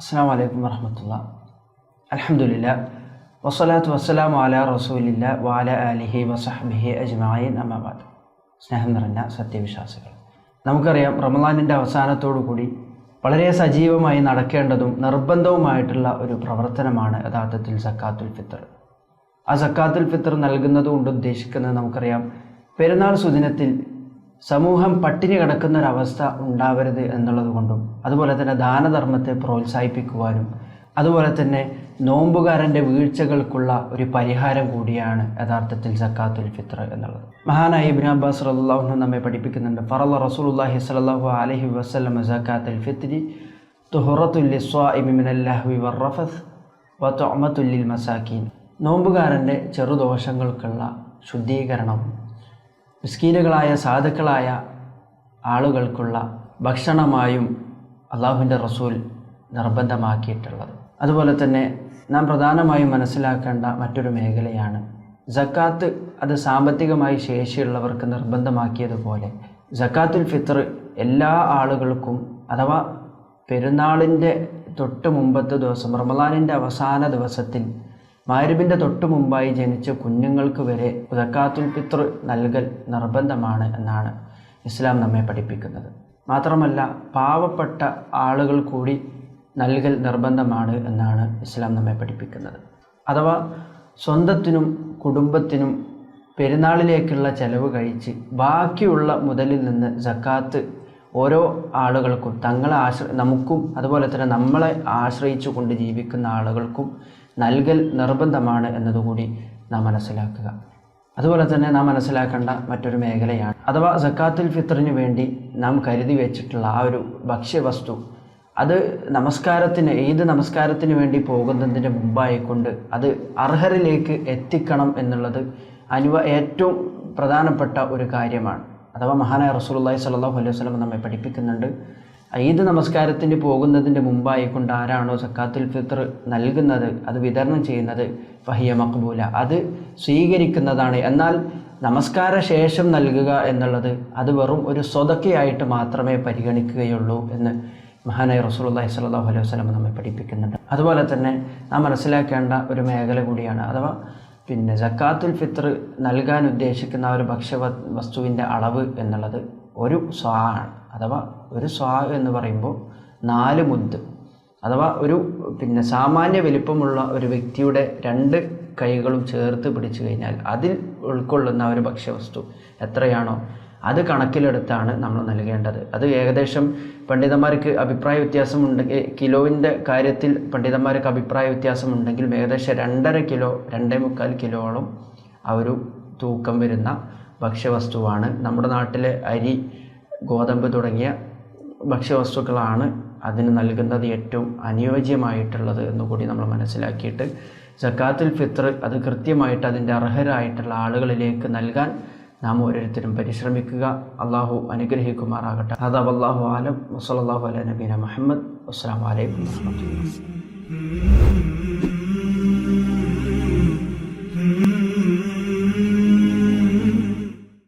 അസ്സലാമു അലൈക്കും വറഹ്മത്തുള്ളാഹി. അൽഹംദുലില്ലാഹ് വസ്സലാത്തു വസ്സലാമു അലാ റസൂലില്ലാഹി വഅലാ ആലിഹി വസഹ്ബിഹി അജ്മഈൻ. അമ്മാ ബഅദ്. സ്നേഹം നിറഞ്ഞ സത്യവിശ്വാസികൾ, നമുക്കറിയാം റമളാനിൻ്റെ അവസാനത്തോടു കൂടി വളരെ സജീവമായി നടക്കേണ്ടതും നിർബന്ധവുമായിട്ടുള്ള ഒരു പ്രവർത്തനമാണ് യഥാർത്ഥത്തിൽ സക്കാത്തുൽ ഫിത്ർ. ആ സക്കാത്തുൽ ഫിത്ർ നൽകുന്നതുകൊണ്ട് ഉദ്ദേശിക്കുന്നത് നമുക്കറിയാം, പെരുന്നാൾ സുദിനത്തിൽ സമൂഹം പട്ടിണി കിടക്കുന്ന ഒരവസ്ഥ ഉണ്ടാവരുത് എന്നുള്ളത് കൊണ്ടും, അതുപോലെ തന്നെ ദാനധർമ്മത്തെ പ്രോത്സാഹിപ്പിക്കുവാനും, അതുപോലെ തന്നെ നോമ്പുകാരൻ്റെ വീഴ്ചകൾക്കുള്ള ഒരു പരിഹാരം കൂടിയാണ് യഥാർത്ഥത്തിൽ സക്കാത്തുൽ ഫിത്ർ എന്നുള്ളത്. മഹാനായ ഇബ്നു അബ്ബാസ് റളിയല്ലാഹു അൻഹു നമ്മെ പഠിപ്പിക്കുന്നുണ്ട്, ഫറള റസൂലുള്ളാഹി സ്വല്ലല്ലാഹു അലൈഹി വസല്ലം സക്കാത്തുൽ ഫിത്രി തുഹറത്തുൽ ലിസ്വാഇമി മിനൽ ലഹ്വി വറഫസ് വതുഅമത്തുൽ ലിൽ മസാകീൻ. നോമ്പുകാരൻ്റെ ചെറുദോഷങ്ങൾക്കുള്ള ശുദ്ധീകരണം, മിസ്കീനുകളായ സാധുക്കളായ ആളുകൾക്കുള്ള ഭക്ഷണമായും അള്ളാഹുവിൻ്റെ റസൂൽ നിർബന്ധമാക്കിയിട്ടുള്ളത്. അതുപോലെ തന്നെ നാം പ്രധാനമായും മനസ്സിലാക്കേണ്ട മറ്റൊരു മേഖലയാണ് സക്കാത്ത്. അത് സാമ്പത്തികമായി ശേഷിയുള്ളവർക്ക് നിർബന്ധമാക്കിയതുപോലെ സക്കാത്തുൽ ഫിത്ർ എല്ലാ ആളുകൾക്കും, അഥവാ പെരുന്നാളിൻ്റെ തൊട്ട് മുമ്പത്തെ ദിവസം, റമളാനിൻ്റെ അവസാന ദിവസത്തിൽ മഗ്‌രിബിൻ്റെ തൊട്ട് മുമ്പായി ജനിച്ച കുഞ്ഞുങ്ങൾക്ക് വരെ സക്കാത്തുൽ ഫിത്ർ നൽകൽ നിർബന്ധമാണ് എന്നാണ് ഇസ്ലാം നമ്മെ പഠിപ്പിക്കുന്നത്. മാത്രമല്ല, പാവപ്പെട്ട ആളുകൾ കൂടി നൽകൽ നിർബന്ധമാണ് എന്നാണ് ഇസ്ലാം നമ്മെ പഠിപ്പിക്കുന്നത്. അഥവാ സ്വന്തത്തിനും കുടുംബത്തിനും പെരുന്നാളിലേക്കുള്ള ചെലവ് കഴിച്ച് ബാക്കിയുള്ള മുതലിൽ നിന്ന് സക്കാത്ത് ഓരോ ആളുകൾക്കും, നമുക്കും അതുപോലെ തന്നെ നമ്മളെ ആശ്രയിച്ചു കൊണ്ട് ജീവിക്കുന്ന ആളുകൾക്കും നൽകൽ നിർബന്ധമാണ് എന്നതുകൂടി നാം മനസ്സിലാക്കുക. അതുപോലെ തന്നെ നാം മനസ്സിലാക്കേണ്ട മറ്റൊരു മേഖലയാണ്, അഥവാ സക്കാത്തുൽ ഫിത്റിന് വേണ്ടി നാം കരുതി വെച്ചിട്ടുള്ള ആ ഒരു ഭക്ഷ്യവസ്തു, അത് ഈദ് നമസ്കാരത്തിന് വേണ്ടി പോകുന്നതിന് മുമ്പായിക്കൊണ്ട് അത് അർഹരിലേക്ക് എത്തിക്കണം എന്നുള്ളത് ഏറ്റവും പ്രധാനപ്പെട്ട ഒരു കാര്യമാണ്. അഥവാ മഹാനായ റസൂലുള്ളാഹി സ്വല്ലല്ലാഹു അലൈഹി വസല്ലം നമ്മെ പഠിപ്പിക്കുന്നുണ്ട്, ഈദ് നമസ്കാരത്തിന് പോകുന്നതിൻ്റെ മുമ്പായിക്കൊണ്ട് ആരാണോ സക്കാത്തുൽ ഫിത്ർ നൽകുന്നത്, അത് വിതരണം ചെയ്യുന്നത്, ഫഹിയ മഖ്ബൂല, അത് സ്വീകരിക്കുന്നതാണ്. എന്നാൽ നമസ്കാര ശേഷം നൽകുക എന്നുള്ളത് അത് വെറും ഒരു സ്വതക്കയായിട്ട് മാത്രമേ പരിഗണിക്കുകയുള്ളൂ എന്ന് മഹാനായ റസൂലുള്ളാഹി സ്വല്ലല്ലാഹു അലൈഹി വസല്ലം നമ്മെ പഠിപ്പിക്കുന്നുണ്ട്. അതുപോലെ തന്നെ നാം മനസ്സിലാക്കേണ്ട ഒരു മേഖല കൂടിയാണ്, അഥവാ സക്കാത്തുൽ ഫിത്ർ നൽകാൻ ഉദ്ദേശിക്കുന്ന ഒരു വസ്തുവിൻ്റെ അളവ് എന്നുള്ളത് ഒരു സ്വാ ആണ്. അഥവാ ഒരു സ്വാ എന്ന് പറയുമ്പോൾ 4 മുദ്, അഥവാ ഒരു സാമാന്യ വലിപ്പമുള്ള ഒരു വ്യക്തിയുടെ 2 കൈകളും ചേർത്ത് പിടിച്ചു കഴിഞ്ഞാൽ അതിൽ ഉൾക്കൊള്ളുന്ന ഒരു ഭക്ഷ്യവസ്തു എത്രയാണോ അത് കണക്കിലെടുത്താണ് നമ്മൾ നൽകേണ്ടത്. അത് ഏകദേശം പണ്ഡിതന്മാർക്ക് അഭിപ്രായ വ്യത്യാസമുണ്ടെങ്കിൽ, കിലോവിൻ്റെ കാര്യത്തിൽ പണ്ഡിതന്മാർക്ക് അഭിപ്രായ വ്യത്യാസമുണ്ടെങ്കിലും ഏകദേശം 2.5 കിലോ 2.25 കിലോളം ആ ഒരു തൂക്കം വരുന്ന ഭക്ഷ്യവസ്തുവാണ്. നമ്മുടെ നാട്ടിലെ അരി, ഗോതമ്പ് തുടങ്ങിയ ഭക്ഷ്യവസ്തുക്കളാണ് അതിന് നൽകുന്നത് ഏറ്റവും അനുയോജ്യമായിട്ടുള്ളത് എന്നുകൂടി നമ്മൾ മനസ്സിലാക്കിയിട്ട് സക്കാത്തുൽ ഫിത്ർ അത് കൃത്യമായിട്ട് അതിൻ്റെ അർഹരായിട്ടുള്ള ആളുകളിലേക്ക് നൽകാൻ നാം ഓരോരുത്തരും പരിശ്രമിക്കുക. അള്ളാഹു അനുഗ്രഹിക്കുമാറാകട്ടെ. ഹദാ വല്ലാഹു അലം വസല്ലല്ലാഹു അലാ നബീന മുഹമ്മദ്. അസ്സലാമു അലൈക്കും വറഹ്മത്തുള്ളാഹി.